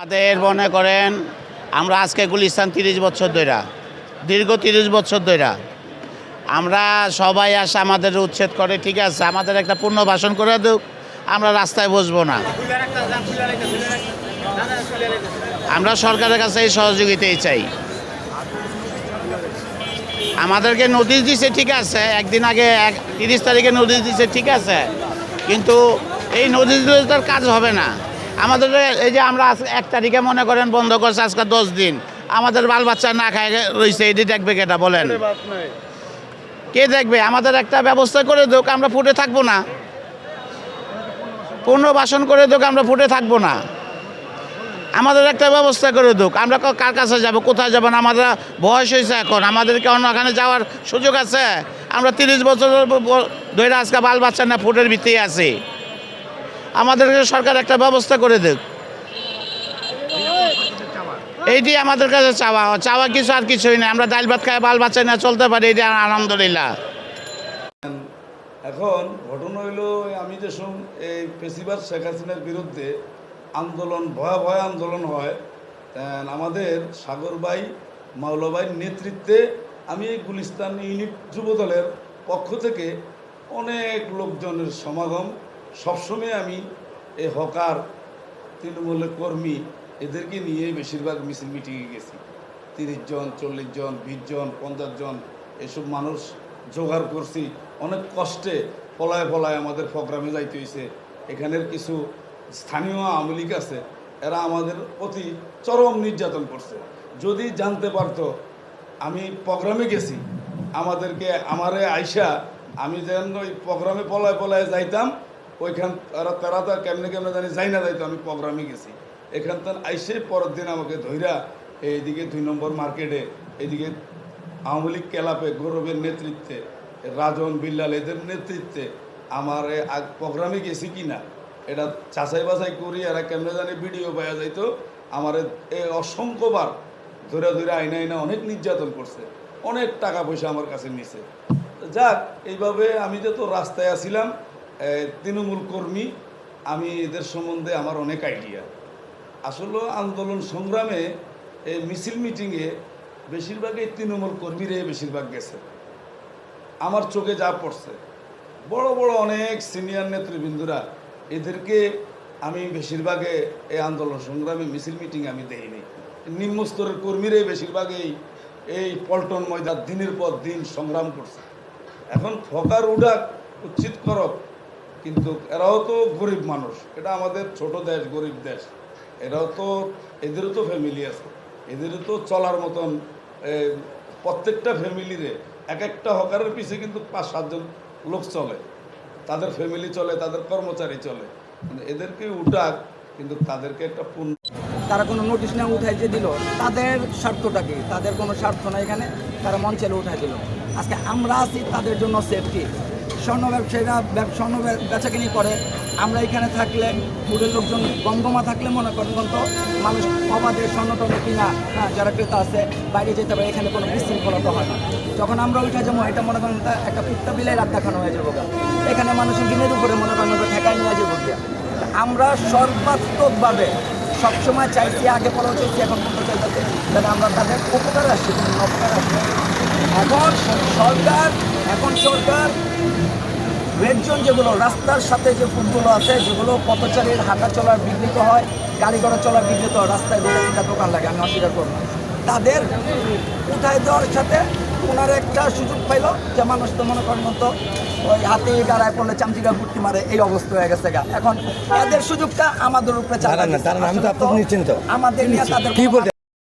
আমাদের মনে করেন আমরা আজকে গুলিস্তান 30 বছর ধরে, দীর্ঘ 30 বছর ধরে আমরা সবাই আসে আমাদের উচ্ছেদ করে, ঠিক আছে, আমাদের একটা পুনর্বাসন করে দেব, আমরা রাস্তায় বসবো না। আমরা সরকারের কাছে এই সহযোগিতাই চাই। আমাদেরকে নোটিশ দিছে, ঠিক আছে, একদিন আগে 30 তারিখে নোটিশ দিছে, ঠিক আছে, কিন্তু এই নোটিশ দিলে তার কাজ হবে না। আমাদের এই যে আমরা 1 তারিখে মনে করেন বন্ধ করছে, আজকে 10 দিন, আমাদের বাল বাচ্চা না খায় রয়েছে, এটি দেখবে কেটা বলেন? কে দেখবে? আমাদের একটা ব্যবস্থা করে দেখ, আমরা ফুটে থাকবো না। পুনর্বাসন করে দেখ, আমরা ফুটে থাকবো না। আমাদের একটা ব্যবস্থা করে দেখ, আমরা কার কাছে যাব, কোথায় যাব না? আমাদের বয়স হয়েছে, এখন আমাদেরকে অন্যখানে যাওয়ার সুযোগ আছে? আমরা 30 বছর ধরে আজকে বাল বাচ্চা না ফুটের ভিতরেই আছি। আমাদেরকে সরকার একটা ব্যবস্থা করে দেখ, এইটি আমাদের কাছে চাওয়া কিছু আর কিছুই নেই। আমরা ডাল ভাত খাই বাল বাচ্চা না চলতে পারি, এটি আলহামদুলিল্লাহ। এখন ঘটনা হইল, আমি যে এই পেশিবাদ শেখ হাসিনার বিরুদ্ধে আন্দোলন, ভয়াবহ আন্দোলন হয়, আমাদের সাগর ভাই, মাওলা ভাইয়ের নেতৃত্বে আমি এই গুলিস্তান ইউনিট যুবদলের পক্ষ থেকে অনেক লোকজনের সমাগম, সবসময় আমি এই হকার, তৃণমূলের কর্মী, এদেরকে নিয়ে বেশিরভাগ মিছিল মিটিংয়ে গেছি। 30 জন, 40 জন, 20 জন, 50 জন এসব মানুষ জোগাড় করছি। অনেক কষ্টে পলায় পলায় আমাদের প্রোগ্রামে যাইতে হয়েছে। এখানের কিছু স্থানীয় আওয়ামী লীগ আছে, এরা আমাদের অতি চরম নির্যাতন করছে। যদি জানতে পারতো আমি প্রোগ্রামে গেছি, আমারে আইসা আমি যেন ওই প্রোগ্রামে পলায় পলায় যাইতাম, ওইখান তারা তো কেমনে কেমনে জানি যাই না যাইতো, আমি প্রোগ্রামে গেছি। এখান থেকে আইসে পরের দিন আমাকে ধইরা এইদিকে 2 নম্বর মার্কেটে, এইদিকে আওয়ামী লীগ ক্লাবে গৌরবের নেতৃত্বে, রাজন বিল্লাল এদের নেতৃত্বে আমার প্রোগ্রামে গেছি কি না এটা যাচাই বাছাই করি। এরা কেমনে জানি ভিডিও পাওয়া যাইতো, আমার অসংখ্যবার ধরে ধরে আইনা অনেক নির্যাতন করছে, অনেক টাকা পয়সা আমার কাছে নিছে। যাক, এইভাবে আমি যে তো রাস্তায় আসছিলাম, তৃণমূল কর্মী, আমি এদের সম্বন্ধে আমার অনেক আইডিয়া। আসলে আন্দোলন সংগ্রামে এই মিছিল মিটিংয়ে বেশিরভাগই তৃণমূল কর্মীরা বেশিরভাগ গেছে। আমার চোখে যা পড়ছে, বড় বড় অনেক সিনিয়র নেতৃবৃন্দরা, এদেরকে আমি বেশিরভাগে এই আন্দোলন সংগ্রামে মিছিল মিটিংয়ে আমি দেইনি। নিম্ন স্তরের কর্মীরাই বেশিরভাগই এই পল্টন ময়দান দিনের পর দিন সংগ্রাম করছে। এখন ফকার উডাক, উচ্ছিত করক, কিন্তু এরাও তো গরিব মানুষ, এটা আমাদের ছোট দেশ, গরিব দেশ, এদেরও তো ফ্যামিলি আছে, এদেরও তো চলার মতন। প্রত্যেকটা ফ্যামিলিরে এক একটা হকারের পিছিয়ে কিন্তু 5-7 জন লোক চলে, তাদের ফ্যামিলি চলে, তাদের কর্মচারী চলে। এদেরকে উঠাক, কিন্তু তাদেরকে একটা তারা কোনো নোটিশ না উঠাই যে দিল, তাদের স্বার্থটা কি? তাদের কোনো স্বার্থ না এখানে, তারা মঞ্চে উঠাই দিল। আজকে আমরা আছি তাদের জন্য সেফটি। স্বর্ণ ব্যবসায়ীরা স্বর্ণ বেচাকিনি করে, আমরা এখানে থাকলে, ফুডের লোকজন গমগমা থাকলে মনে করেন তো মানুষ অবাধে স্বর্ণ টর্ণ কিনা, যারা ক্রেতা আছে বাইরে যেতে পারে, এখানে কোনো বিশৃঙ্খলতা হয় না। যখন আমরা উঠে যাবো, এটা মনে করেন একটা কুত্তা বিলের রাত দেখানো হয়ে যাবো, এখানে মানুষের দিনের উপরে মনে করেন ঠেকায় নিয়ে যাবো গিয়া। আমরা সর্বাত্মকভাবে সবসময় চাইছি, আগে পরেও চাইছি, এখন পর্যন্ত চাইতে, যাতে আমরা তাদের উপকার আসছি, অপকার আসছি। এখন সরকার রেড জোন, যেগুলো রাস্তার সাথে যে ফুটগুলো আছে, যেগুলো পথচারীর হাঁটা চলার বিঘ্নিত হয়, গাড়ি ঘোড়া চলার বিঘ্নিত হয়, রাস্তায় 2-3টা দোকান লাগে, আমি অস্বীকার করব না, তাদের উঠায় দেওয়ার সাথে ওনার একটা সুযোগ পাইল যে মানুষ তো মনে করেন মতো ওই হাতে গাড়ায় পড়লে চামচিকা ফুটকি মারে, এই অবস্থা হয়ে গেছে গা। এখন এদের সুযোগটা আমাদের উপরে চালানো, আমাদের নিয়ে তাদের